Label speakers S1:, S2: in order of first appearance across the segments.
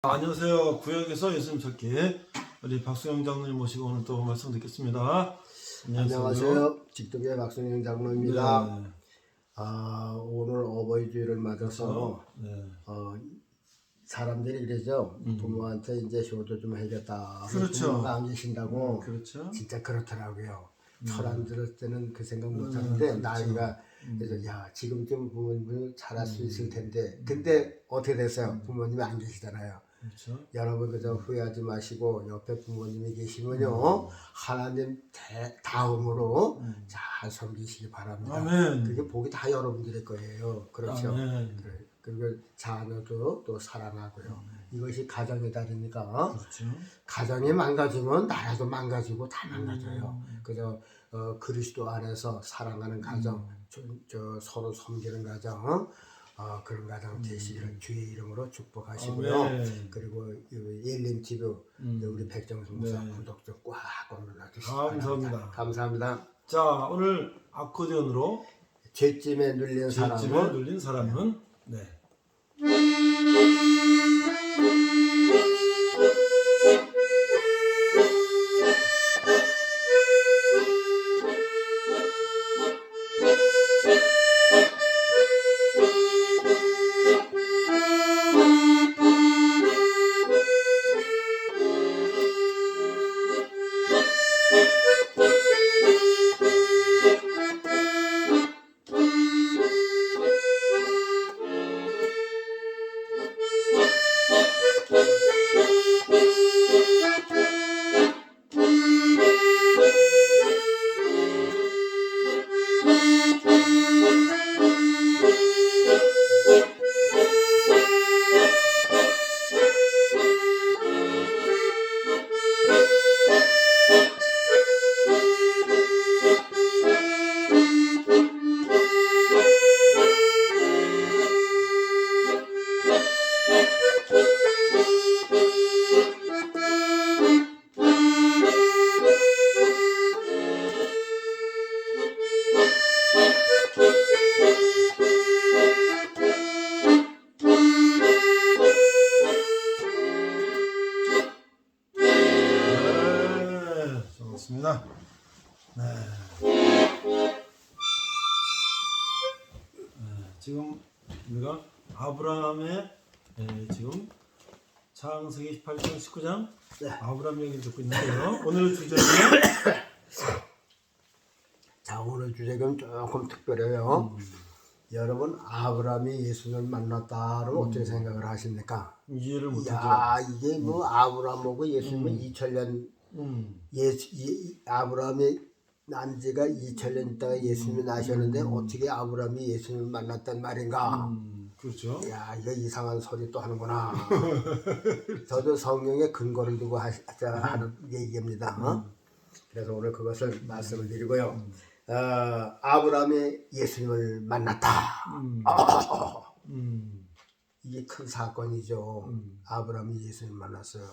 S1: 안녕하세요. 구역에서 예수님 찾기 우리 박수영 장로님 모시고 오늘 또 말씀 듣겠습니다.
S2: 안녕하세요. 직독의 박수영 장로입니다.
S1: 네.
S2: 오늘 어버이 주일을 맞아서
S1: 네.
S2: 사람들이 그러죠. 부모한테 이제 효도 좀 해야겠다.
S1: 그렇죠.
S2: 부모가 안 계신다고.
S1: 그렇죠.
S2: 진짜 그렇더라고요. 철안 들을 때는 그 생각 못 하는데
S1: 그렇죠.
S2: 나이가 그래서 지금쯤 부모님을 잘할 수 있을 텐데 근데 어떻게 됐어요? 부모님이 안 계시잖아요.
S1: 그렇죠.
S2: 여러분 그저 후회하지 마시고 옆에 부모님이 계시면요 하나님 다음으로 잘 섬기시기 바랍니다.
S1: 아멘.
S2: 그게 복이 다 여러분들의 거예요. 그렇죠.
S1: 아멘.
S2: 그리고 자녀도 또 사랑하고요. 이것이 가정의 달이니까
S1: 그렇죠.
S2: 가정이 망가지면 나라도 망가지고 다 망가져요. 그래서 그리스도 안에서 사랑하는 가정, 서로 섬기는 가정, 그런 가정 되시기를 주의 이름으로 축복하시고요.
S1: 아멘.
S2: 그리고 예림 TV 우리 백정수 목사
S1: 네.
S2: 구독 좀 꽉 눌러주시기
S1: 감사합니다.
S2: 바랍니다. 감사합니다.
S1: 자, 오늘 아코디언으로
S2: 죄짐에 눌린
S1: 죄짐에
S2: 사람은
S1: 눌린 사람은 네. 좋습니다. 네. 지금 우리가 아브라함의 지금 창세기 18장 19장 아브라함 얘기를 듣고 있는데요. 오늘 주제는
S2: 자 오늘 주제는 조금 특별해요. 여러분 아브라함이 예수님을 만났다를 어떻게 생각을 하십니까?
S1: 이해를 못하죠.
S2: 이게 뭐 아브라함하고 예수님은 2000년 아브라함이 난 지가 2000년 있다가 예수님이 나셨는데 어떻게 아브라함이 예수님을 만났단 말인가?
S1: 그렇죠.
S2: 이거 이상한 소리 또 하는구나. 저도 성경에 근거를 두고 하는 얘기입니다. 그래서 오늘 그것을 말씀을 드리고요. 아브라함이 예수님을 만났다. 이게 큰 사건이죠. 아브라함이 예수님을 만났어요.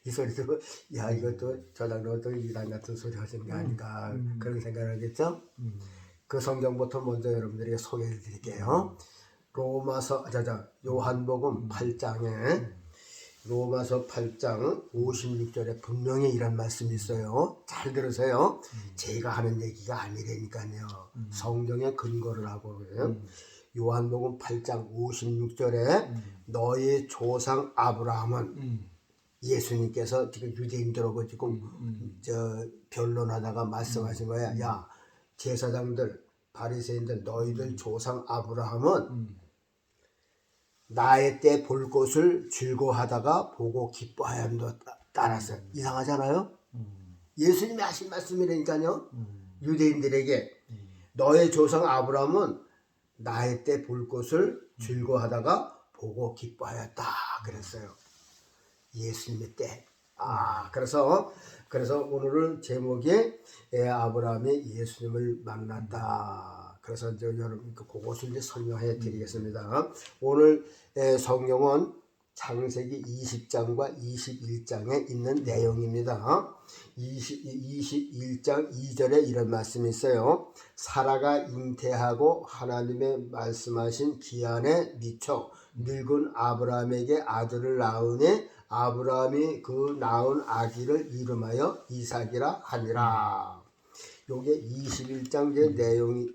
S2: 이 소리 듣고 이것도 저장로도 이단 같은 소리 하시는 게 아닌가 그런 생각을 하겠죠. 그 성경부터 먼저 여러분들에게 소개해 드릴게요. 요한복음 8장에 로마서 8장 56절에 분명히 이런 말씀이 있어요. 잘 들으세요. 제가 하는 얘기가 아니라니까요. 성경에 근거를 하고 그래요. 요한복음 8장 56절에 너의 조상 아브라함은 예수님께서 지금 유대인들하고 지금 변론하다가 말씀하신 거야. 야 제사장들 바리새인들 너희들 조상 아브라함은 나의 때 볼 것을 즐거워하다가 보고 기뻐하였다 따랐어요. 이상하잖아요. 예수님이 하신 말씀이라니까요. 유대인들에게 너의 조상 아브라함은 나의 때 볼 것을 즐거워하다가 보고 기뻐하였다 그랬어요. 예수님의 때. 그래서 오늘은 제목이 아브라함이 예수님을 만났다. 그래서 이제 여러분 그것을 이제 설명해 드리겠습니다. 오늘 성경은 창세기 20장과 21장에 있는 내용입니다. 21장 2절에 이런 말씀이 있어요. 사라가 잉태하고 하나님의 말씀하신 기한에 미쳐 늙은 아브라함에게 아들을 낳으니 아브라함이 그 낳은 아기를 이름하여 이삭이라 하니라. 요게 21장 제 내용이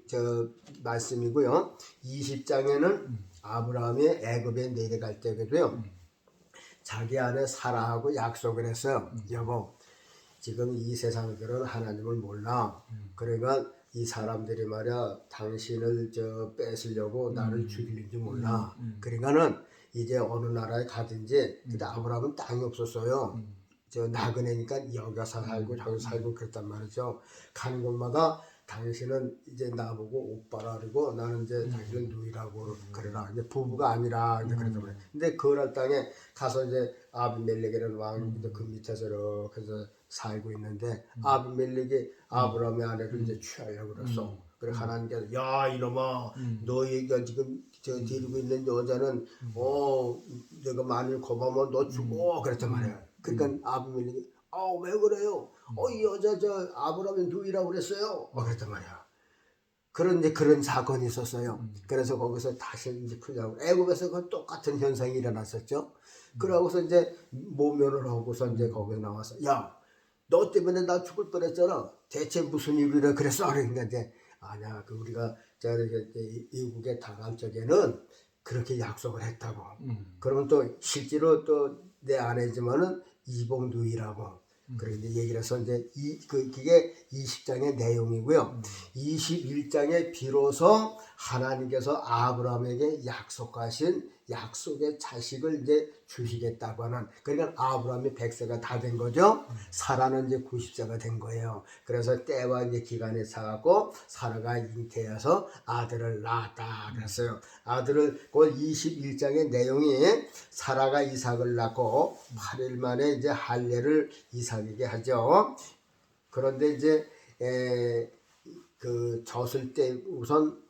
S2: 말씀이고요. 20장에는 아브라함이 애굽에 내려갈 때에도요. 자기 아내 사라하고 약속을 했어요. 여보, 지금 이 세상들은 하나님을 몰라. 그러니까 이 사람들이 말이야 당신을 뺏으려고 나를 죽이는지 몰라. 그러니까는 이제 어느 나라에 가든지 근데 아브라함은 땅이 없었어요. 나그네니까 여기 살고 저기 살고 그랬단 말이죠. 가는 곳마다 당신은 이제 나보고 오빠라 그러고 나는 이제 당신은 누이라고 그래라. 이제 부부가 아니라 이제 그랬단 말이에요. 근데 그럴 땅에 가서 이제 아비멜렉이라는 왕이 그 밑에서 이렇게 해서 살고 있는데 아비멜렉이 아브라함의 아내를 이제 취하려고 그랬어. 그래 하나님께서 야 이놈아 너희가 지금 데리고 있는 여자는 내가 만일 거부하면 너 죽어 그랬단 말이야. 그러니까 아비멜렉이 왜 그래요? 이 여자 아브라함의 누이라고 그랬어요. 그랬단 말이야. 그런 사건이 있었어요. 그래서 거기서 다시 이제 풀려고 애굽에서 그 똑같은 현상이 일어났었죠. 그러고서 이제 모면을 하고서 이제 거기에 나와서 야 너 때문에 나 죽을 뻔했잖아. 대체 무슨 일이라 그랬어? 그러니까 이제 아니야. 우리가 이국에 당할 적에는 그렇게 약속을 했다고. 그러면 또 실제로 또 내 아내지만은 이복 누이라고. 그런데 얘기를 해서 이제 그게 20장의 내용이고요. 21장에 비로소 하나님께서 아브라함에게 약속하신 약속의 자식을 이제 주시겠다고 하는 그러니까 아브라함이 100세가 다 된 거죠. 사라는 이제 90세가 된 거예요. 그래서 때와 이제 기간이 차갖고 사라가 잉태해서 아들을 낳았다 그랬어요. 아들을 그 21장의 내용이 사라가 이삭을 낳고 8일 만에 이제 할례를 이삭에게 하죠. 그런데 이제 그 졌을 때 우선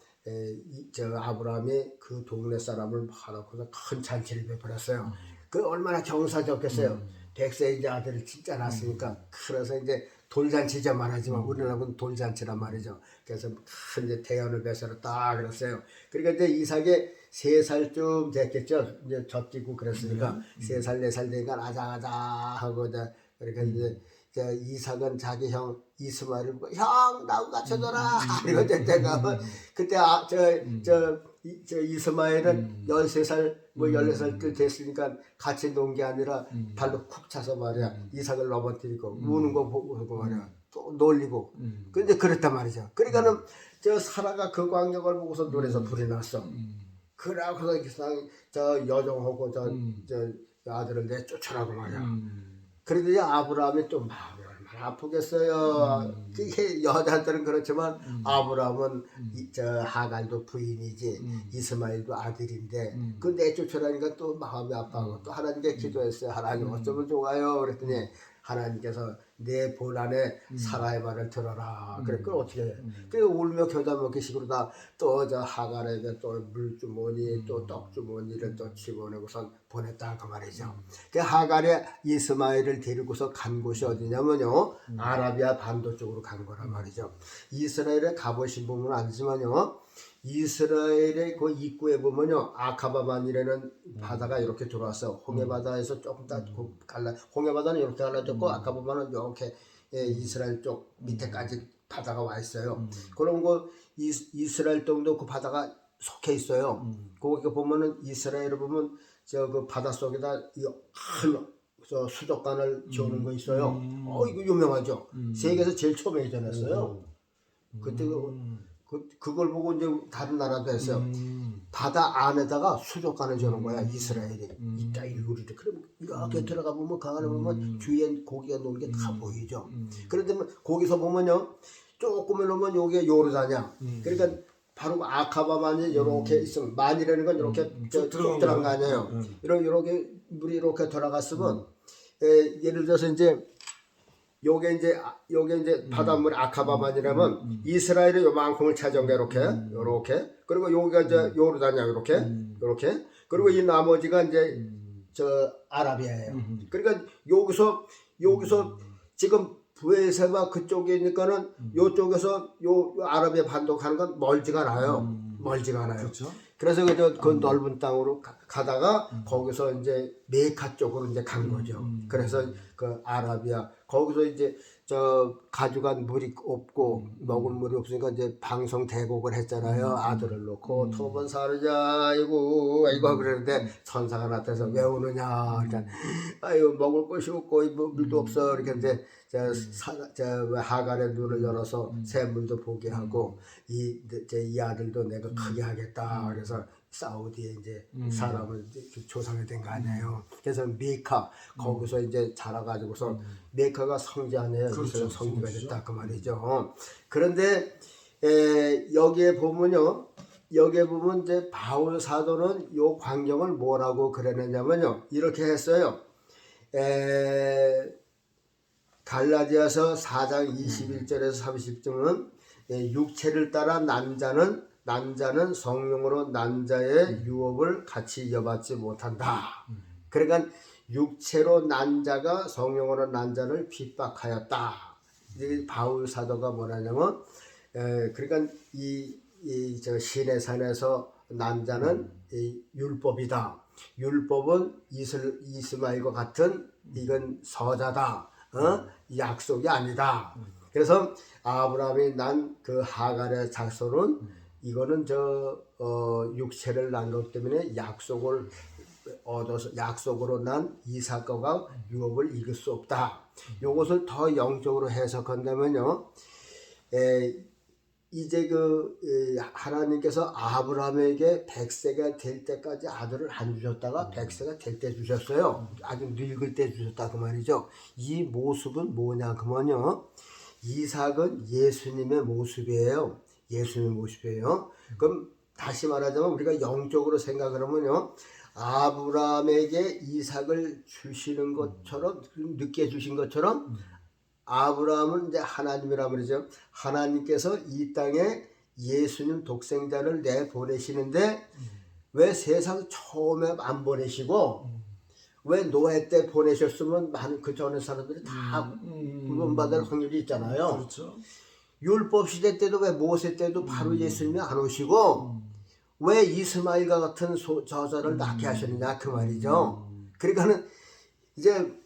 S2: 아브라함이 그 동네 사람을 모아놓고서 큰 잔치를 베풀었어요. 그 얼마나 경사졌겠어요. 100세 이제 아들을 진짜 낳았으니까. 그래서 이제 돌잔치죠 말하지만 우리나라는 돌잔치란 말이죠. 그래서 큰 이제 대연을 베풀었다 그랬어요. 그러니까 이제 이삭이 3살쯤 됐겠죠. 이제 젖뛰고 그랬으니까 3살 4살 되니까 아자아자 하고 이제 그러니까 이제 이삭은 자기 형 이스마엘을 보고 형 나하고 같이 놀아 그리고 내가 그때 이스마엘은 13살 뭐 14살 때 됐으니까 같이 논 게 아니라 발로 쿡 차서 말이야 이삭을 넘어뜨리고 우는 거 보고 말이야 또 놀리고 근데 그랬단 말이죠. 그러니까는 사라가 그 광경을 보고서 눈에서 불이 났어. 그러고서 여종하고 아들을 내쫓으라고 말이야. 그런데 아브라함이 또 마음이 얼마나 아프겠어요. 그게 여자들은 그렇지만 아브라함은 하갈도 부인이지 이스마엘도 아들인데 그 내쫓으라니까 또 마음이 아파하고 또 하나님께 기도했어요. 하나님 어쩌면 좋아요. 그랬더니 하나님께서 내 본안에 사라의 말을 들어라. 그래 그걸 어떻게 해? 그 울며 겨자 먹기 식으로 다 또 하갈에게 또 물주머니 또 떡주머니를 또 집어내고선 보냈다 그 말이죠. 그 하갈에 이스마엘을 데리고서 간 곳이 어디냐면요 아라비아 반도 쪽으로 간 거란 말이죠. 이스라엘에 가보신 분은 알지만요. 이스라엘의 그 입구에 보면요 아카바만이라는 바다가 이렇게 들어왔어. 홍해바다에서 조금 갈라. 홍해바다는 이렇게 갈라졌고 아카바만은 이렇게 이스라엘 쪽 밑에까지 바다가 와 있어요. 그런 거 이스라엘 땅도 그 바다가 속해 있어요. 거기 보면은 이스라엘을 보면 그 바다 속에다 큰 수족관을 지어놓은 거 있어요. 이거 유명하죠. 세계에서 제일 처음에 이전했어요. 그때 그걸 보고 이제 다른 나라도 했어요. 바다 안에다가 수족관을 지어놓은 거야 이스라엘이. 이따 이구리도 그럼 이렇게 들어가 보면 그 안에 보면 주위에 고기가 놓은 게 다 보이죠. 그런데 거기서 보면요 조금만 오면 요게 요르단이야. 그러니까 바로 아카바만이 이렇게 있으면 만이라는 건 이렇게 쭉 들어간 거 아니에요. 이렇게 물이 이렇게 들어갔으면 예를 들어서 이제 요게 이제 바닷물 아카바만이라면 이스라엘의 요만큼을 차지한 게 요렇게 그리고 여기가 이제 요르단이야 요렇게 그리고 이 나머지가 이제 아라비아예요. 그러니까 여기서 지금 부에세바 그쪽이니까는 요쪽에서 요 아라비아 반도 가는 건 멀지가 않아요. 멀지가 않아요.
S1: 그렇죠.
S2: 그래서 그 넓은 땅으로 가다가 거기서 이제 메카 쪽으로 이제 간 거죠. 그래서 그 아라비아 거기서 이제 저 가져간 물이 없고 먹을 물이 없으니까 이제 방송 대곡을 했잖아요. 아들을 놓고 토번 사르자 아이고 그러는데 천사가 나타나서 왜 오느냐 그러니까 아유 먹을 것이 없고 물도 없어 이렇게 이제 저 하갈의 눈을 열어서 샘물도 보게 하고 이 아들도 내가 크게 하겠다 그래서 사우디에 이제 사람을 조상이 된 거 아니에요. 그래서 메카 거기서 이제 자라가지고서 메카가 성지 아니에요. 그렇죠. 성지가 됐다 그 말이죠. 그런데 여기에 보면요. 여기에 보면 이제 바울 사도는 요 광경을 뭐라고 그랬느냐면요. 이렇게 했어요. 갈라디아서 4장 21절에서 30절은 육체를 따라 난 자는 성령으로 난 자의 유업을 같이 이어받지 못한다. 그러니까 육체로 난 자가 성령으로 난 자를 핍박하였다. 이 바울 사도가 뭐라냐면 그러니까 저 시내산에서 난 자는 이 율법이다. 율법은 이스마엘과 같은 이건 서자다. 약속이 아니다. 그래서 아브라함이 난 그 하갈의 자손은 이거는 육체를 난 것 때문에 약속을 얻어서 약속으로 난 이삭과 유업을 이길 수 없다. 이것을 더 영적으로 해석한다면요, 이제 하나님께서 아브라함에게 100세가 될 때까지 아들을 안 주셨다가 100세가 될 때 주셨어요. 아주 늙을 때 주셨다 그 말이죠. 이 모습은 뭐냐 그러면요, 이삭은 예수님의 모습이에요. 예수님의 모습이에요. 그럼 다시 말하자면 우리가 영적으로 생각을 하면요, 아브라함에게 이삭을 주시는 것처럼 늦게 주신 것처럼 아브라함은 이제 하나님이라 말이죠. 하나님께서 이 땅에 예수님 독생자를 내보내시는데 왜 세상 처음에 안 보내시고 왜 노예 때 보내셨으면 많은 그 전에 사람들이 다 구원받을 확률이 있잖아요.
S1: 그렇죠.
S2: 율법 시대 때도 왜 모세 때도 바로 예수님이 안 오시고 왜 이스마엘과 같은 저자를 낳게 하셨느냐 그 말이죠. 그러니까는 이제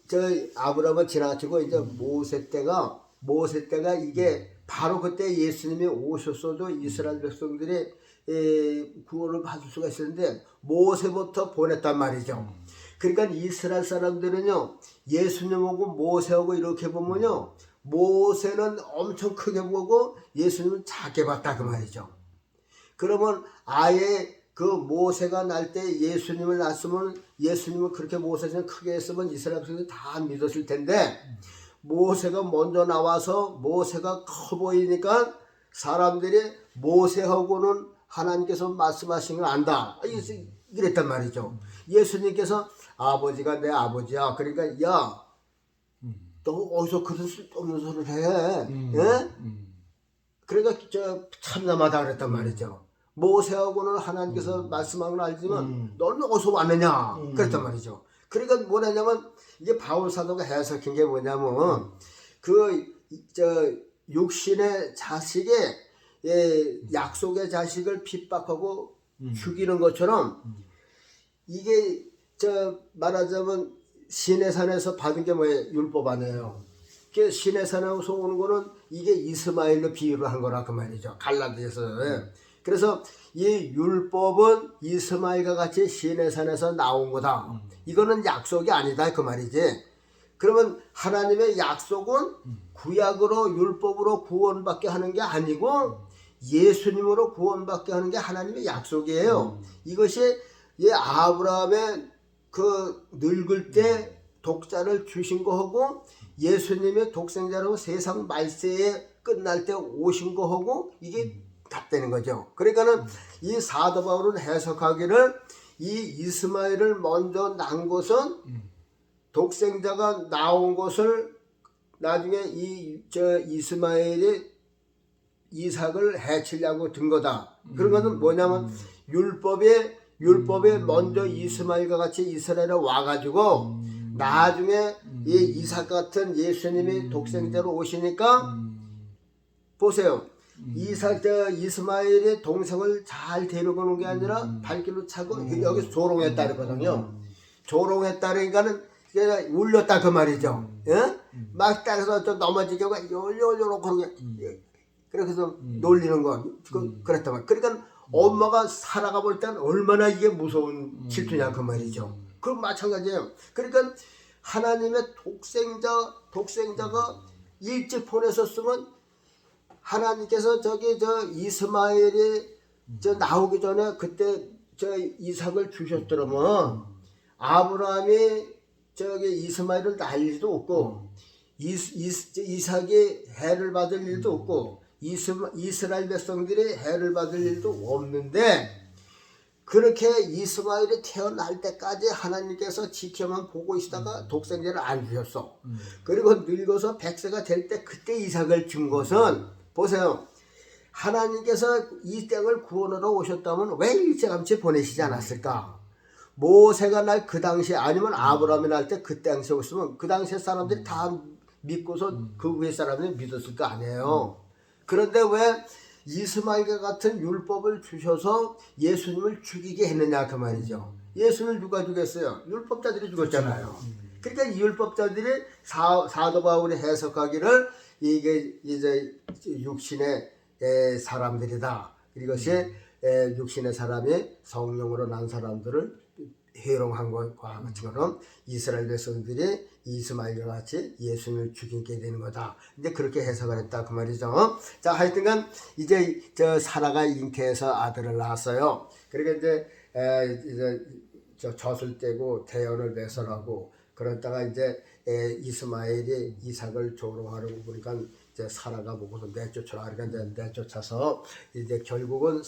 S2: 아브라함은 지나치고 이제 모세 때가 이게 바로 그때 예수님이 오셨어도 이스라엘 백성들이 구원을 받을 수가 있었는데 모세부터 보냈단 말이죠. 그러니까 이스라엘 사람들은요, 예수님하고 모세하고 이렇게 보면요, 모세는 엄청 크게 보고 예수님은 작게 봤다 그 말이죠. 그러면 아예 그 모세가 날 때 예수님을 낳았으면 예수님을 그렇게 모세처럼 크게 했으면 이스라엘 백성들이 다 믿었을 텐데 모세가 먼저 나와서 모세가 커 보이니까 사람들이 모세하고는 하나님께서 말씀하신 걸 안다 이랬단 말이죠. 예수님께서 아버지가 내 아버지야. 그러니까 야, 너 어디서 그런 쓸데없는 소리를 해? 예? 그러니까 참남하다 그랬단 말이죠. 모세하고는 하나님께서 말씀한 건 알지만 너는 어디서 왔느냐 그랬단 말이죠. 그러니까 뭐냐면 이게 바울 사도가 해석한 게 뭐냐면 육신의 자식의 약속의 자식을 핍박하고 죽이는 것처럼 이게 말하자면 시내산에서 받은 게 뭐예요? 율법 아니에요. 그 시내산에서 오는 거는 이게 이스마엘로 비유를 한 거라 그 말이죠. 갈라디아서. 그래서 이 율법은 이스마엘과 같이 시내산에서 나온 거다. 이거는 약속이 아니다 그 말이지. 그러면 하나님의 약속은 구약으로 율법으로 구원받게 하는 게 아니고 예수님으로 구원받게 하는 게 하나님의 약속이에요. 이것이 아브라함의 그 늙을 때 독자를 주신 거하고 예수님의 독생자로 세상 말세에 끝날 때 오신 거하고 이게 같다는 거죠. 그러니까는 이 사도 바울은 해석하기를 이 이스마엘을 먼저 낳은 것은 독생자가 나온 것을 나중에 이스마엘이 이삭을 해치려고 든 거다. 그런 것은 뭐냐면 율법에 먼저 이스마엘과 같이 이스라엘에 와가지고 나중에 이 이삭 같은 예수님이 독생자로 오시니까 보세요. 이스마엘의 동생을 잘 데려오는 게 아니라 발길로 차고 여기서 조롱했다 그러거든요. 조롱했다 그러니까는 울렸다 그 말이죠. 예? 막 따라서 좀 넘어지게 요요요로 그런 게 그래서 놀리는 거 그랬단 말이에요. 그러니까 엄마가 살아가 볼 때는 얼마나 이게 무서운 질투냐 그 말이죠. 그럼 마찬가지예요. 그러니까 하나님의 독생자가 일찍 보내셨으면 하나님께서 이스마엘이 나오기 전에 그때 이삭을 주셨더라면 아브라함이 이스마엘을 낳을 일도 없고 이삭이 해를 받을 일도 없고 이스라엘 백성들이 해를 받을 일도 없는데 그렇게 이스마엘이 태어날 때까지 하나님께서 지켜만 보고 있다가 독생자를 안 주셨어. 그리고 늙어서 100세가 될 때 그때 이삭을 준 것은 보세요. 하나님께서 이 땅을 구원하러 오셨다면 왜 일찌감치 보내시지 않았을까? 모세가 날 그 당시에 아니면 아브라함이 날 때 그 당시에 오셨으면 그 당시에 사람들이 다 믿고서 그 위에 사람들이 믿었을 거 아니에요. 그런데 왜 이스마엘과 같은 율법을 주셔서 예수님을 죽이게 했느냐 그 말이죠. 예수님을 누가 죽였어요? 율법자들이 죽었잖아요. 그러니까 이 율법자들이 사도 바울이 해석하기를 이게 이제 육신의 사람들이다. 이것이 육신의 사람이 성령으로 난 사람들을 해롱한 것과 같이처럼 이스라엘 백성들이 이스마엘과 같이 예수님을 죽이게 되는 거다. 이제 그렇게 해석을 했다 그 말이죠. 자, 하여튼간 이제 사라가 잉태해서 아들을 낳았어요. 그러니까 이제 젖을 떼고 대언을 배설하고 그러다가 이제 이스마엘이 이삭을 조롱하려고 보니까 이제 사라가 보고서 내쫓으라 그러니까 이제 내쫓아서 이제 결국은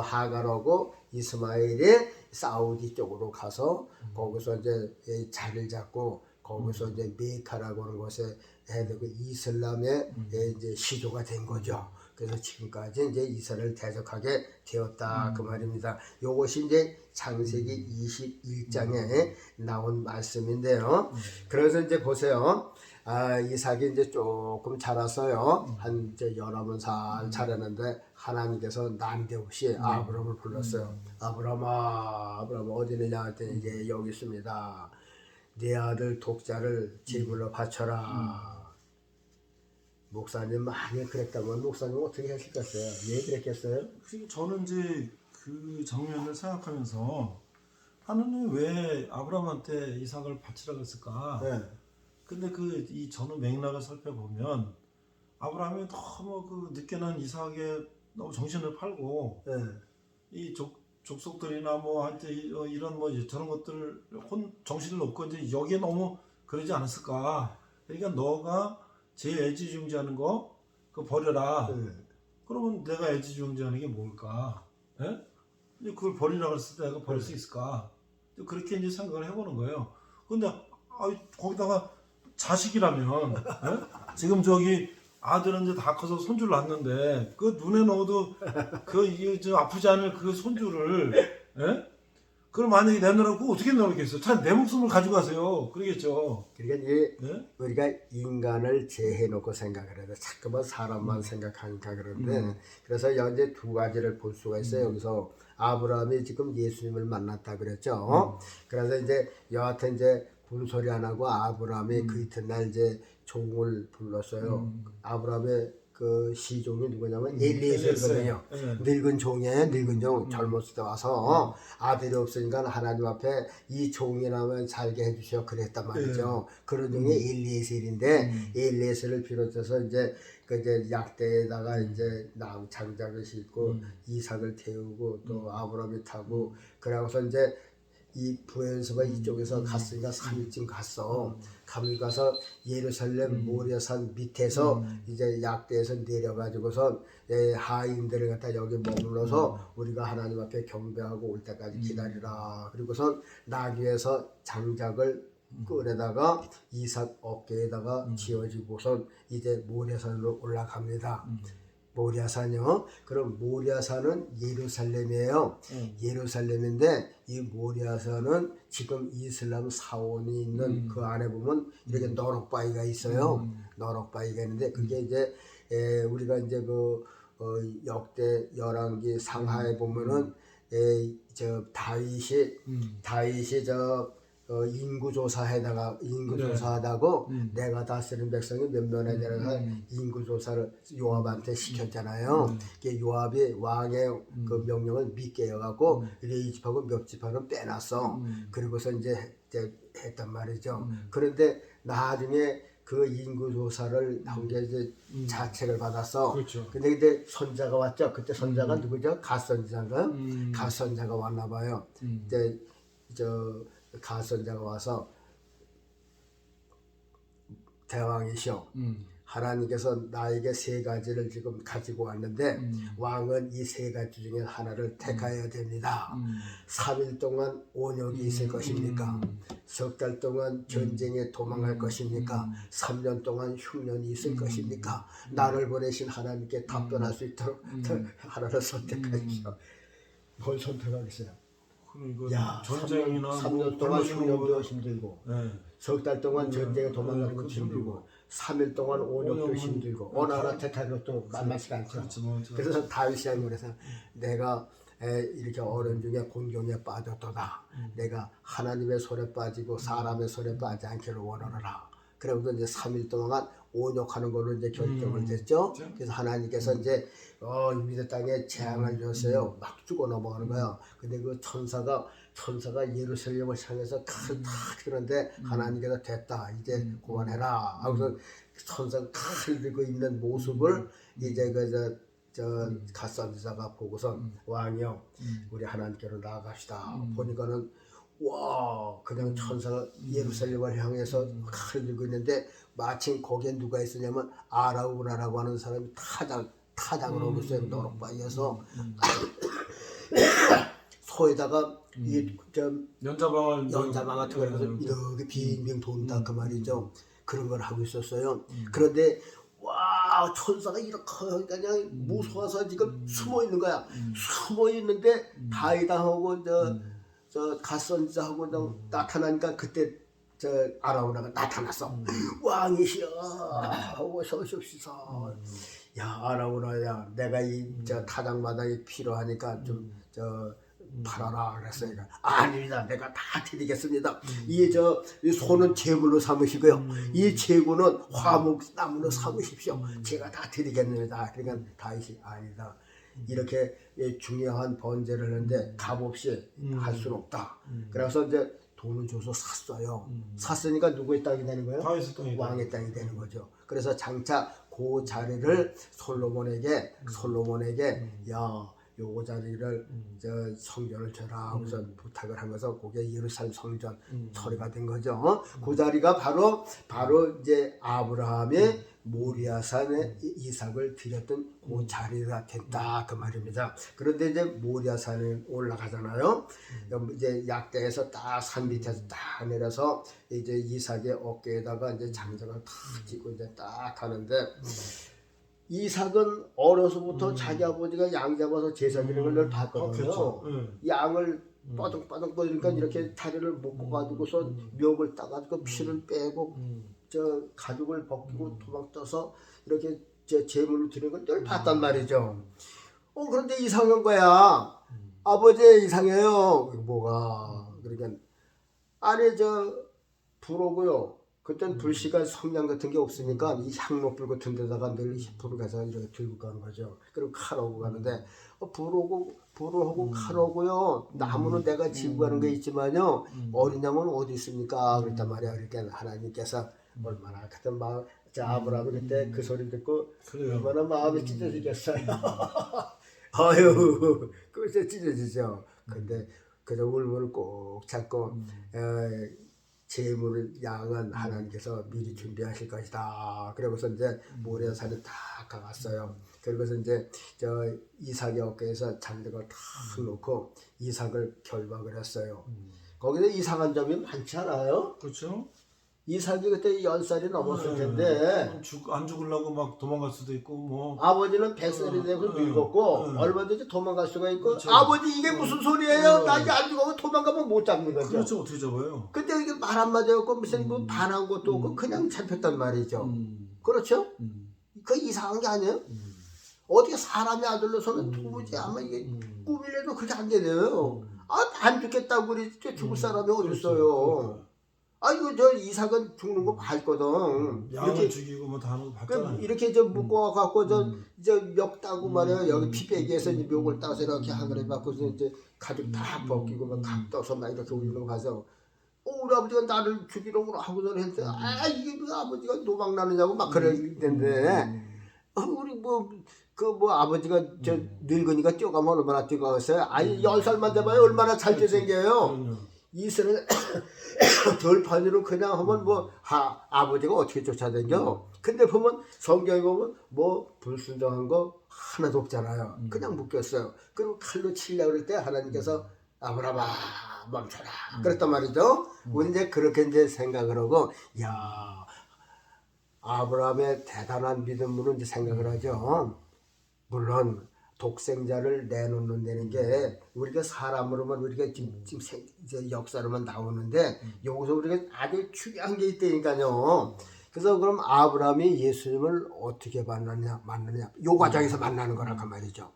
S2: 하갈하고 이스마엘이 사우디 쪽으로 가서 거기서 이제 자리를 잡고 거기서 이제 메카라고 하는 곳에 그 이슬람의 이제 시조가 된 거죠. 그래서 지금까지 이제 이스라엘을 대적하게 되었다 그 말입니다. 요것이 이제 창세기 21장에 나온 말씀인데요. 그래서 이제 보세요. 이삭이 이제 조금 자랐어요. 한 이제 19살 자랐는데 하나님께서 난데없이 아브라함을 불렀어요. 아브라함아 어디 있느냐 했더니 이제 여기 있습니다. 네 아들 독자를 제물로 바쳐라. 목사님 많이 그랬다면 목사님 어떻게 하실겠어요? 왜 그랬겠어요?
S1: 저는 이제 그 장면을 생각하면서 하나님 왜 아브라함한테 이삭을 바치라고 했을까?
S2: 네.
S1: 근데 이 전후 맥락을 살펴보면 아브라함이 너무 그 늦게 난 이삭에 너무 정신을 팔고
S2: 네.
S1: 이 족속들이나 뭐 한테 이런 뭐 저런 것들 정신을 놓고 이제 여기에 너무 그러지 않았을까? 그러니까 너가 제일 애지중지하는 거 그거 버려라. 그러면 내가 애지중지하는 게 뭘까? 예? 근데 그걸 버리라고 했을 때 내가 버릴 수 있을까? 그렇게 이제 생각을 해보는 거예요. 근데 거기다가 자식이라면 지금 아들은 이제 다 커서 손주를 낳았는데 그 눈에 넣어도 이게 아프지 않을 그 손주를 그걸 만약에 내놓으라고 어떻게 내놓겠어요? 참 내 목숨을 가지고 가세요. 그러겠죠.
S2: 그러니까 이제 우리가 인간을 제해놓고 생각을 해도 자꾸만 사람만 생각하니까 그런데 그래서 이제 두 가지를 볼 수가 있어요. 여기서 아브라함이 지금 예수님을 만났다 그랬죠. 그래서 이제 여하튼 이제 군소리 안 하고 아브라함이 그 이튿날 이제 종을 불렀어요. 아브라함의 그 시종이 누구냐면 엘리에셀이거든요. 늙은 종이에요. 늙은 종. 젊었을 때 와서 아들이 없으니까 하나님 앞에 이 종이라면 살게 해주셔 그랬단 말이죠. 그런 종이 엘리에셀인데 엘리에셀을 비롯해서 이제 약대에다가 이제 나무 장작을 싣고 이삭을 태우고 또 아브라함이 타고 그러고서 이제 이 부에서가 이쪽에서 갔으니까 3일쯤 갔어. 가서 예루살렘 모리아산 밑에서 이제 약대에서 내려가지고서 하인들을 갖다 여기 머물러서 우리가 하나님 앞에 경배하고 올 때까지 기다리라. 그리고선 나귀에서 장작을 끌에다가 이삭 어깨에다가 지어지고선 이제 모리아산으로 올라갑니다. 모리아산이요. 그럼 모리아산은 예루살렘이에요. 예루살렘인데 이 모리아산은 지금 이슬람 사원이 있는 그 안에 보면 이렇게 너럭바위가 있어요. 너럭바위가 있는데 그게 이제 우리가 이제 역대 열왕기 상하에 보면은 저 다윗이 인구조사에다가 인구조사하다고 내가 다스린 백성이 몇 명에 대해서 인구조사를 요압한테 시켰잖아요. 요압이 왕의 그 명령을 믿게 해갖고 이 집하고 몇 집하고는 빼놨어. 그리고서 이제 했단 말이죠. 그런데 나중에 그 인구조사를 한 게 이제 자책을 받았어.
S1: 그렇죠.
S2: 근데 이제 선자가 왔죠. 그때 선자가 누구죠? 갓선자가 갓선자가 왔나 봐요. 이제 갓선자가 와서 대왕이시오. 하나님께서 나에게 세 가지를 지금 가지고 왔는데 왕은 이 세 가지 중에 하나를 택하여야 됩니다. 3일 동안 온역이 있을 것입니까? 석 달 동안 전쟁에 도망갈 것입니까? 3년 동안 흉년이 있을 것입니까? 나를 보내신 하나님께 답변할 수 있도록 하나를 선택하십시오. 뭘 선택하겠어요? 야,
S1: 전쟁이나
S2: 3년 동안 흉년도 힘들고
S1: 네.
S2: 석 달 동안 전쟁에 도망가는 것도 힘들고 3일 동안 온역도 힘들고 어느 하나 택하는 것도 만만치가 않죠. 그래서 다윗이 그래서 내가 이렇게 어려운 중에 곤경에 빠졌도다. 내가 하나님의 손에 빠지고 사람의 손에 빠지지 않기를 원하노라. 그래서 이제 3일 동안 온역하는 걸로 이제 결정을 됐죠. 그래서 하나님께서 이제 유대 땅에 재앙을 줬어요. 막 죽어 넘어가는 거야. 근데 그 천사가 예루살렘을 향해서 칼을 탁 들었는데 하나님께서 됐다. 이제 그만해라. 하고서 천사가 칼을 들고 있는 모습을 이제 저 갓선지자가 보고서 왕이요, 우리 하나님께로 나아갑시다. 보니까는 와, 그냥 천사가 예루살렘을 향해서 칼을 들고 있는데 마침 거기에 누가 있었냐면 아라우나라고 하는 사람이 타작을 하고 있어요. 노룩바위에서 소에다가
S1: 연자방을
S2: 같은 걸 해서 이렇게 빙빙 돈다 그 말이죠. 그런 걸 하고 있었어요. 그런데 와, 천사가 이렇게 그냥 무서워서 지금 숨어 있는 거야. 숨어 있는데 다윗하고 저 갓선지자하고 나타나니까 그때 저 아라우나가 나타났어. 왕이시여 어서 오십시오. 야, 아라우나야, 내가 저 타작마당이 필요하니까 좀 팔아라 그랬어요. 아닙니다. 내가 다 드리겠습니다. 이 손은 제물로 삼으시고요. 이 재고는 화목나무로 삼으십시오. 제가 다 드리겠습니다. 그러니까 다윗이 아니다. 이렇게 중요한 번제를 하는데 값없이 할 수는 없다. 그래서 이제 돈을 줘서 샀어요. 샀으니까 누구의 땅이 되는 거예요? 왕의 땅이 되는 거죠. 그래서 장차 그 자리를 솔로몬에게 야, 요 자리를 성전을 줘라 하고서 부탁을 하면서 그게 예루살렘 성전 처리가 된 거죠. 그 자리가 바로 이제 아브라함의 모리아산에 이삭을 드렸던 그 자리가 됐다 그 말입니다. 그런데 이제 모리아산에 올라가잖아요. 이제 약대에서 딱 산 밑에서 딱 내려서 이제 이삭의 어깨에다가 이제 장작을 탁 짚고 이제 딱 하는데 이삭은 어려서부터 자기 아버지가 양 잡아서 제사 드리는 걸 봤거든요. 양을 빠둥빠둥 거리니까 이렇게 다리를 묶고 가지고서 멱을 따가지고 피를 빼고 저 가죽을 벗기고 도망 떠서 이렇게 제물을 드리는 걸 늘 봤단 말이죠. 그런데 이상한 거야. 아버지 이상해요. 뭐가? 그러니까 아니 불오고요. 그땐 불씨가 성냥 같은 게 없으니까 이 향로불 같은 데다가 늘 불을 가서 이렇게 들고 가는 거죠. 그리고 칼하고 가는데 불하고 칼하고요. 나무는 내가 지고 가는 게 있지만요. 어린 양은 어디 있습니까? 그랬단 말이야. 그러니까 하나님께서 얼마나 같은 마음, 아브라함이 그때 그 소리 듣고 얼마나 마음이 찢어지겠어요. 아유, 그래서 찢어지죠. 근데 그저 울분을 꼭 참고 제물을 양은 하나님께서 미리 준비하실 것이다. 그러고서 이제 모리아산에 다 가갔어요. 그러고서 이제 이삭의 어깨에서 장작을 탁 놓고 이삭을 결박을 했어요. 거기서 이상한 점이 많지 않아요?
S1: 그렇죠.
S2: 이삭이 그때 10살이 넘었을 텐데
S1: 안 죽으려고 막 도망갈 수도 있고 뭐
S2: 아버지는 100살이 되고 늙었고 얼마든지 도망갈 수가 있고
S1: 그렇죠.
S2: 아버지 이게 무슨 소리예요? 나 이제 안 죽으면 도망가면 못 잡는 거죠.
S1: 그렇죠. 어떻게 잡아요?
S2: 근데 이게 말 한마디 없고 무슨 뭐 반한 것도 없고 그냥 잡혔단 말이죠. 그렇죠? 그 이상한 게 아니에요? 어떻게 사람의 아들로서는 도무지 아마 이게 꿈이라도 그렇게 안 되네요. 안 죽겠다고 그러지 죽을 사람이 어디 있어요. 이거 저 이삭은 죽는 거 봤거든.
S1: 양을 죽이고 뭐 다 하는 거 봤잖아요.
S2: 이렇게 저 묶어갖고 저 멱 따고 말이야. 여기 피빼기에서 이제 멱을 따서 이렇게 하늘에 받고서 이제 가죽 다 벗기고 막 떠서 막 이렇게 올리는 거 봐서 우리 아버지가 나를 죽이려고 하고서 했는데 이게 그 아버지가 노방 나느냐고 막 그랬는데 우리 뭐 아버지가 저 늙으니까 뛰어가면 얼마나 뛰어가겠어요? 10살만 돼봐야 얼마나 잘 뛰어댕겨요. 이스라엘 들판으로 그냥 하면 뭐 아버지가 어떻게 쫓아다녀? 근데 보면 성경에 보면 뭐 불순종한 거 하나도 없잖아요. 그냥 묶였어요. 그리고 칼로 치려고 그럴 때 하나님께서 아브라함아 멈춰라 그랬단 말이죠. 우리 이제 그렇게 이제 생각을 하고 야 아브라함의 대단한 믿음으로 이제 생각을 하죠. 물론 독생자를 내놓는다는 게 우리가 사람으로만 우리가 지금 이제 역사로만 나오는데 여기서 우리가 아주 중요한 게 있다니까요. 그래서 그럼 아브라함이 예수님을 어떻게 만났냐? 요 과정에서 만나는 거라 그 말이죠.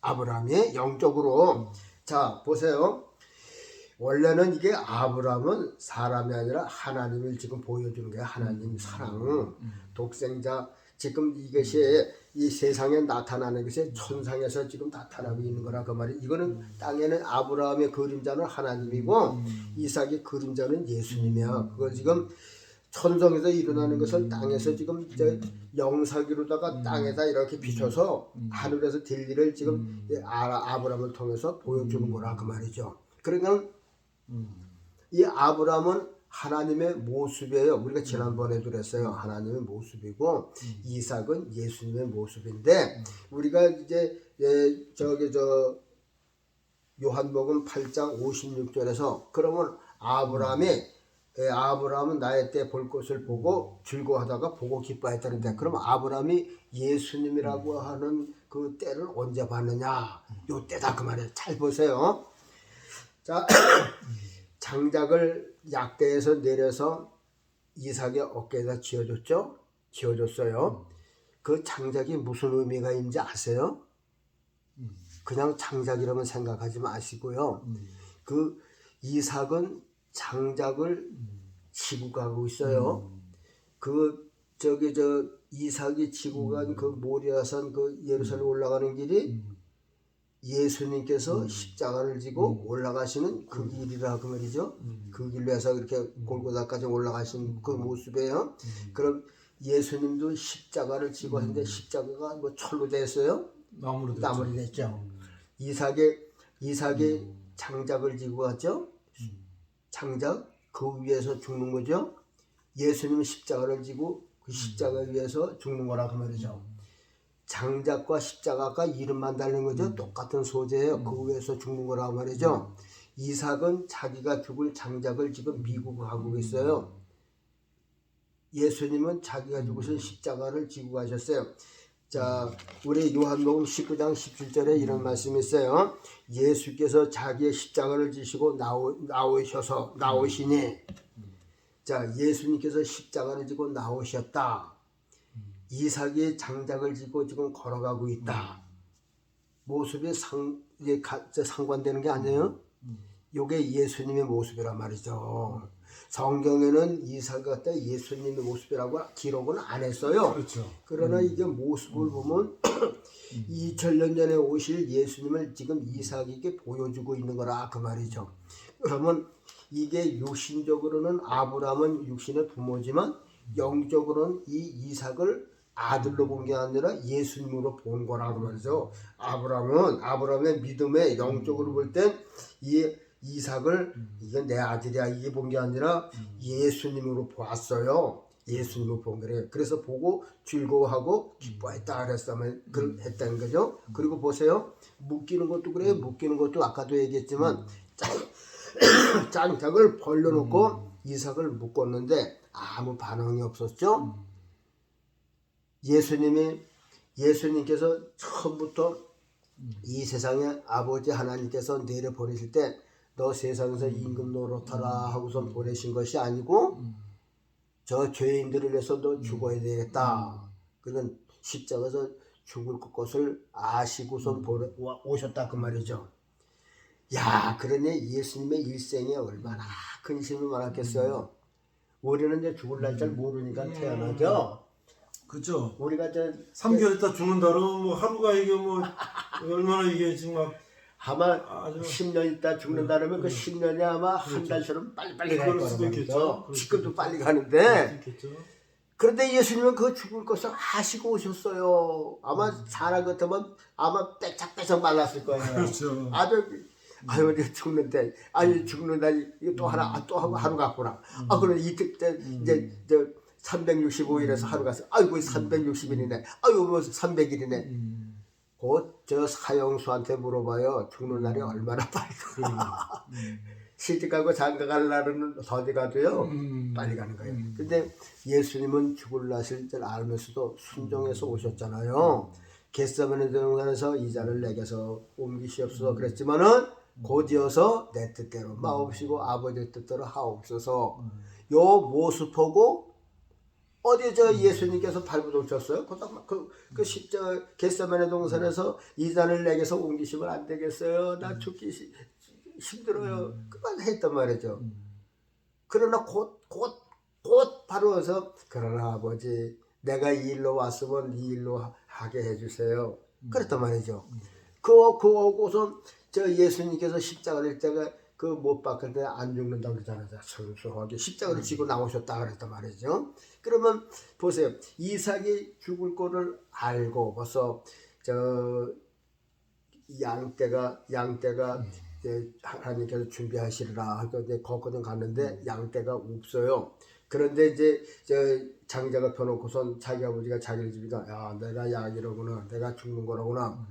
S2: 아브라함이 영적으로 자 보세요. 원래는 이게 아브라함은 사람이 아니라 하나님을 지금 보여주는 거예요. 하나님 사랑 독생자 지금 이것이 이 세상에 나타나는 것이 천상에서 지금 나타나고 있는 거라 그 말이. 이거는 땅에는 아브라함의 그림자는 하나님이고 이삭의 그림자는 예수님이야. 그걸 지금 천성에서 일어나는 것을 땅에서 지금 영사기로다가 땅에다 이렇게 비춰서 하늘에서 될 일을 지금 아브라함을 통해서 보여주는 거라 그 말이죠. 그러니까 이 아브라함은 하나님의 모습이에요. 우리가 지난번에도 그랬어요. 하나님의 모습이고 이삭은 예수님의 모습인데 우리가 이제 요한복음 8장 56절에서 그러면 아브라함은 나의 때 볼 것을 보고 즐거워하다가 보고 기뻐했다는데 그럼 아브라함이 예수님이라고 하는 그 때를 언제 봤느냐? 요 때다 그 말이에요. 잘 보세요. 자 장작을 약대에서 내려서 이삭의 어깨에다 쥐어줬어요. 그 장작이 무슨 의미가 있는지 아세요? 그냥 장작이라면 생각하지 마시고요. 그 이삭은 장작을 지고 가고 있어요. 이삭이 지고 간 그 모리아산 그 예루살렘 올라가는 길이 예수님께서 십자가를 지고 올라가시는 그 길이라 그 말이죠. 그 길로 해서 이렇게 골고다까지 올라가신 그 모습이에요. 그럼 예수님도 십자가를 지고 했는데 십자가가 뭐 철로 됐어요? 나무로 됐죠. 이삭이 장작을 지고 갔죠. 장작 그 위에서 죽는 거죠. 예수님은 십자가를 지고 그 십자가 위에서 죽는 거라 그 말이죠. 장작과 십자가가 이름만 다른 거죠. 똑같은 소재예요. 그 위에서 죽는 거라 말이죠. 이삭은 자기가 죽을 장작을 지금 미국 하고 있어요. 예수님은 자기가 죽으신 십자가를 지고 가셨어요. 자, 우리 요한복음 19장 17절에 이런 말씀이 있어요. 예수께서 자기의 십자가를 지시고 나오시니 자, 예수님께서 십자가를 지고 나오셨다. 이삭이 장작을 지고 지금 걸어가고 있다. 모습이 상관되는 게 아니에요. 이게 예수님의 모습이란 말이죠. 성경에는 이삭 같은 예수님의 모습이라고 기록은 안 했어요. 그렇죠. 그러나 이게 모습을 보면 2000년 전에 오실 예수님을 지금 이삭에게 보여주고 있는 거라 그 말이죠. 그러면 이게 육신적으로는 아브라함은 육신의 부모지만 영적으로는 이 이삭을 아들로 본 게 아니라 예수님으로 본 거라고 말이죠. 아브라함의 믿음에 영적으로 볼 땐 이 이삭을 이게 내 아들이야 이게 본 게 아니라 예수님으로 보았어요. 예수님으로 본 거래요. 그래서 보고 즐거워하고 기뻐했다 했다는 거죠. 그리고 보세요. 묶이는 것도 그래요. 묶이는 것도 아까도 얘기했지만 장작을 벌려놓고 이삭을 묶었는데 아무 반응이 없었죠. 예수님께서 처음부터 이 세상에 아버지 하나님께서 내려보내실 때 너 세상에서 임금 노릇하라 하고서 보내신 것이 아니고 저 죄인들을 위해서 너 죽어야 되겠다. 그건 십자가에서 죽을 것을 아시고선 오셨다 그 말이죠. 야, 그러니 예수님의 일생이 얼마나 근심이 많았겠어요. 우리는 이제 죽을 날 잘 모르니까 태어나죠.
S1: 그죠.
S2: 우리가 저
S1: 3개월 있다 죽는다 그러면 뭐 하루가 이게 뭐 얼마나 이게 지금
S2: 아마
S1: 아주
S2: 10년 있다 죽는다 그러면 그 10년이 아마 한 달처럼 빨리빨리 갈
S1: 그럴
S2: 거란
S1: 수도 있겠죠.
S2: 말이죠.
S1: 그럴
S2: 지금도
S1: 수도
S2: 빨리
S1: 있겠죠.
S2: 가는데
S1: 있겠죠.
S2: 그런데 예수님은 그 죽을 것을 아시고 오셨어요. 아마 사람 같으면 아마 빼짝빼짝 말랐을 거예요.
S1: 그렇죠.
S2: 아유 이제 죽는데 아유 죽는다 이거 또 하나 또 하루 갔구나. 아 그럼 이때 이제 저 365일에서 하루 갔어. 아이고 360일이네. 아유 뭐 300일이네. 곧 저 사형수한테 물어봐요. 죽는 날이 얼마나 빨리 가. 시집가고 장가갈 날은 어디 가도요 빨리 가는 거예요. 근데 예수님은 죽을 날을 알면서도 순종해서 오셨잖아요. 겟세마네 동산에서 이 잔을 내게서 옮기시옵소서 그랬지만은 곧이어서 내 뜻대로 마옵시고 아버지 뜻대로 하옵소서. 요 모습하고 어디 저 예수님께서 발부동 쳤어요? 그 십자 겟세마네 동산에서 이 잔을 내게서 옮기시면 안 되겠어요. 나 죽기 힘들어요. 그만 했단 말이죠. 그러나 곧 바로 와서 그러나 아버지 내가 이 일로 왔으면 이 일로 하게 해주세요. 그랬단 말이죠. 그 오고선 저 예수님께서 십자가를 때가 그 못 박을 때 안 죽는다고 그러잖아요. 순수하게 십자가를 지고 나오셨다 그랬단 말이죠. 그러면 보세요. 이삭이 죽을 거를 알고 벌써 저 양떼가 하나님께서 준비하시리라 하고 이제 거기는 갔는데 양떼가 없어요. 그런데 이제 저 장자가 펴놓고선 자기 아버지가 자기를 집이다. 야, 내가 약이로구나. 내가 죽는 거라구나.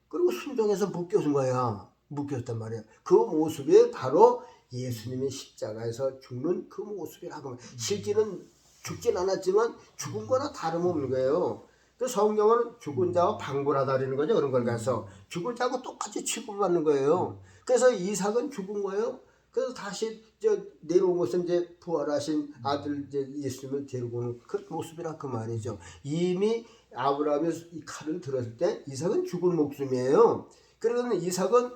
S2: 그리고 순종해서 묶여준 거야. 묶였단 말이야. 그 모습이 바로 예수님이 십자가에서 죽는 그 모습이라고. 실제는 죽진 않았지만 죽은 거나 다름없는 거예요. 그 성경은 죽은 자와 방불하다라는 거죠. 그런 걸 가서 죽은 자하고 똑같이 취급받는 거예요. 그래서 이삭은 죽은 거예요. 그래서 다시 내려온 것은 이제 부활하신 아들 이제 예수님을 데리고 오는 그 모습이라 그 말이죠. 이미 아브라함이 이 칼을 들었을 때 이삭은 죽을 목숨이에요. 그러면 이삭은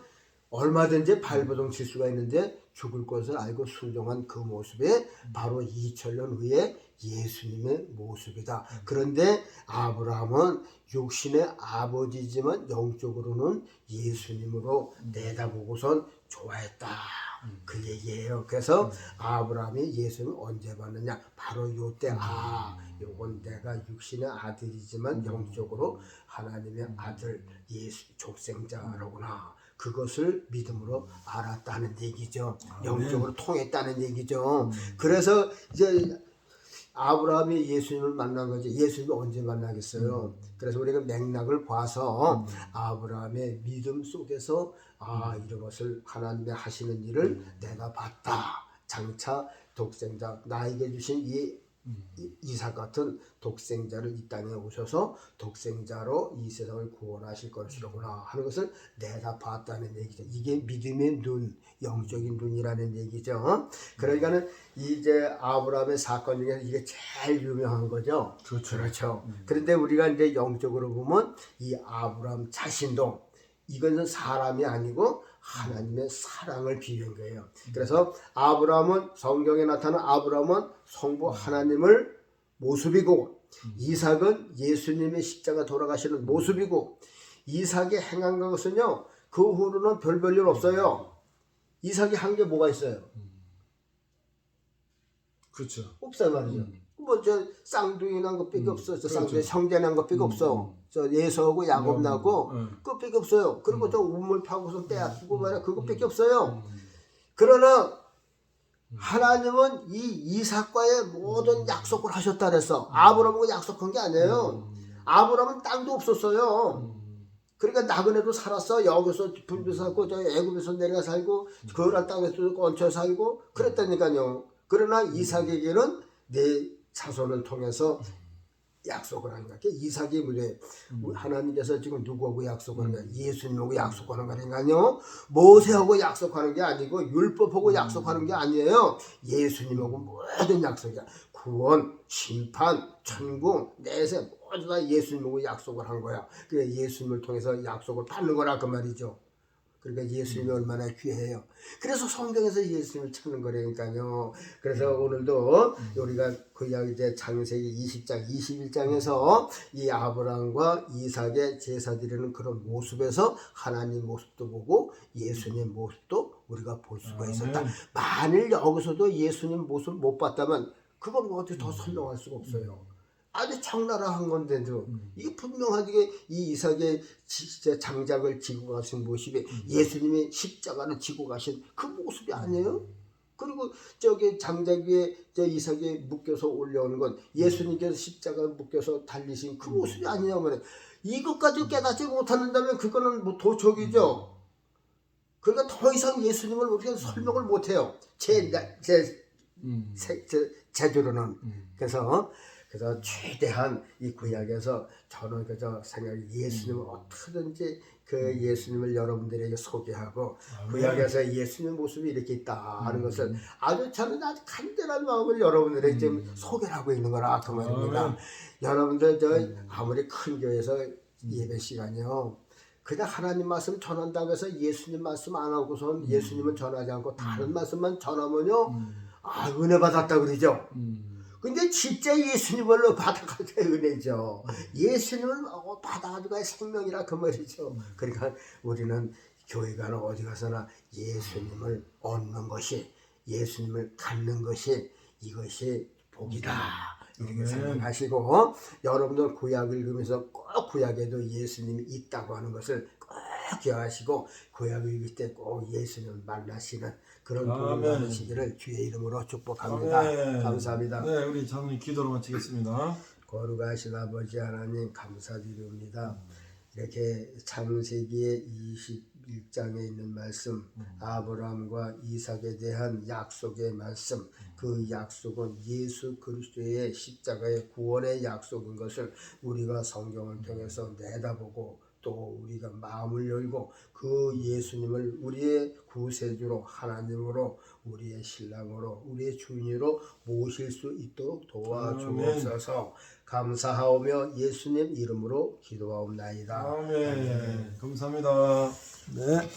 S2: 얼마든지 발버둥 칠 수가 있는데 죽을 것을 알고 순종한 그 모습이 바로 2000년 후에 예수님의 모습이다. 그런데 아브라함은 육신의 아버지지만 영적으로는 예수님으로 내다보고선 좋아했다. 그 얘기예요. 그래서 아브라함이 예수님을 언제 봤느냐? 바로 요때 요건 내가 육신의 아들이지만 영적으로 하나님의 아들 예수 족생자로구나. 그것을 믿음으로 알았다는 얘기죠. 영적으로 통했다는 얘기죠. 그래서 이제 아브라함이 예수님을 만난 거지. 예수님을 언제 만나겠어요? 그래서 우리가 맥락을 봐서 아브라함의 믿음 속에서 이런 것을 하나님이 하시는 일을 내가 봤다. 장차 독생자 나에게 주신 이 이삭 같은 독생자를 이 땅에 오셔서 독생자로 이 세상을 구원하실 것이로구나 하는 것을 내가 봤다는 얘기죠. 이게 믿음의 눈, 영적인 눈이라는 얘기죠. 그러니까는 이제 아브라함의 사건 중에서 이게 제일 유명한 거죠. 그렇죠. 그런데 우리가 이제 영적으로 보면 이 아브라함 자신도 이것은 사람이 아니고 하나님의 사랑을 비유한 거예요. 그래서 아브라함은 성경에 나타난 아브라함은 성부 하나님을 모습이고 이삭은 예수님의 십자가 돌아가시는 모습이고 이삭이 행한 것은요 그 후로는 별 일 없어요. 이삭이 한 게 뭐가 있어요?
S1: 그렇죠.
S2: 없어요 말이죠. 뭐 저 쌍둥이 난 것밖에 없어. 저 쌍둥이 형제 난 것밖에 없어. 저 예서하고 야곱 나고 그것밖에 없어요. 그리고 저 우물 파고서 떼앗고 말이야 그것밖에 없어요. 그러나 하나님은 이 이삭과의 모든 약속을 하셨다 그랬어. 아브라함과 약속한 게 아니에요. 아브라함은 땅도 없었어요. 그러니까 나그네도 살았어. 여기서 불비서 살고 저 애굽에서 내려가 살고 그런 땅에서 얹혀 살고 그랬다니까요. 그러나 이삭에게는 내 자손을 통해서 약속을 하는 거야. 이삭이 뭐래? 하나님께서 지금 누구하고 약속하는 거야? 예수님하고 약속하는 거니까요. 모세하고 약속하는 게 아니고 율법하고 약속하는 게 아니에요. 예수님하고 모든 약속이야. 구원, 심판, 천국, 내세 모두 다 예수님하고 약속을 한 거야. 그게 예수님을 통해서 약속을 받는 거라 그 말이죠. 그러니까 예수님이 얼마나 귀해요. 그래서 성경에서 예수님을 찾는 거라니까요. 그래서 오늘도 우리가 구약 이제 창세기 20장, 21장에서 이 아브라함과 이삭의 제사 드리는 그런 모습에서 하나님 모습도 보고 예수님 모습도 우리가 볼 수가 있었다. 만일 여기서도 예수님 모습 못 봤다면 그건 어떻게 더 설명할 수가 없어요. 아주 적나라한 건데도 이게 분명하게 이 이삭의 진짜 장작을 지고 가신 모습이 예수님이 십자가를 지고 가신 그 모습이 아니에요? 그리고 저기 장작 위에 저 이삭이 묶여서 올려오는 건 예수님께서 십자가 묶여서 달리신 그 모습이 아니냐고 말해. 이것까지 깨닫지 못한다면 그거는 뭐 도적이죠. 그러니까 더 이상 예수님을 우리가 설명을 못해요. 제대로는. 그래서 최대한 이 구약에서 저는 그저 생각이 예수님을 어떻게든지 그 예수님을 여러분들에게 소개하고 구약에서 예수님 모습이 이렇게 있다 하는 것을 아주 저는 아주 간절한 마음을 여러분들에게 지금 소개를 하고 있는 거라 그 말입니다. 여러분들 저 아무리 큰 교회에서 예배 시간이요. 그냥 하나님 말씀 전한다고 해서 예수님 말씀 안 하고선 예수님은 전하지 않고 다른 말씀만 전하면요. 아 은혜 받았다 그러죠. 근데 진짜 예수님을 받아가지고 은혜죠. 예수님을 받아가지고 생명이라 그 말이죠. 그러니까 우리는 교회 가는 어디 가서나 예수님을 얻는 것이 예수님을 갖는 것이 이것이 복이다. 이렇게 생각하시고 여러분들 구약 읽으면서 꼭 구약에도 예수님이 있다고 하는 것을 꼭 기억하시고 구약 읽을 때 꼭 예수님을 만나시는 그런 복을 받으시기를 주의 이름으로 축복합니다. 감사합니다.
S1: 네, 우리 장로님 기도로 마치겠습니다.
S2: 거룩하신 아버지 하나님 감사드립니다. 이렇게 창세기의 21장에 있는 말씀 아브라함과 이삭에 대한 약속의 말씀 그 약속은 예수 그리스도의 십자가의 구원의 약속인 것을 우리가 성경을 통해서 내다보고 또 우리가 마음을 열고 그 예수님을 우리의 구세주로 하나님으로 우리의 신랑으로 우리의 주인으로 모실 수 있도록 도와주옵소서. 감사하오며 예수님 이름으로 기도하옵나이다.
S1: 아멘. 감사합니다. 네.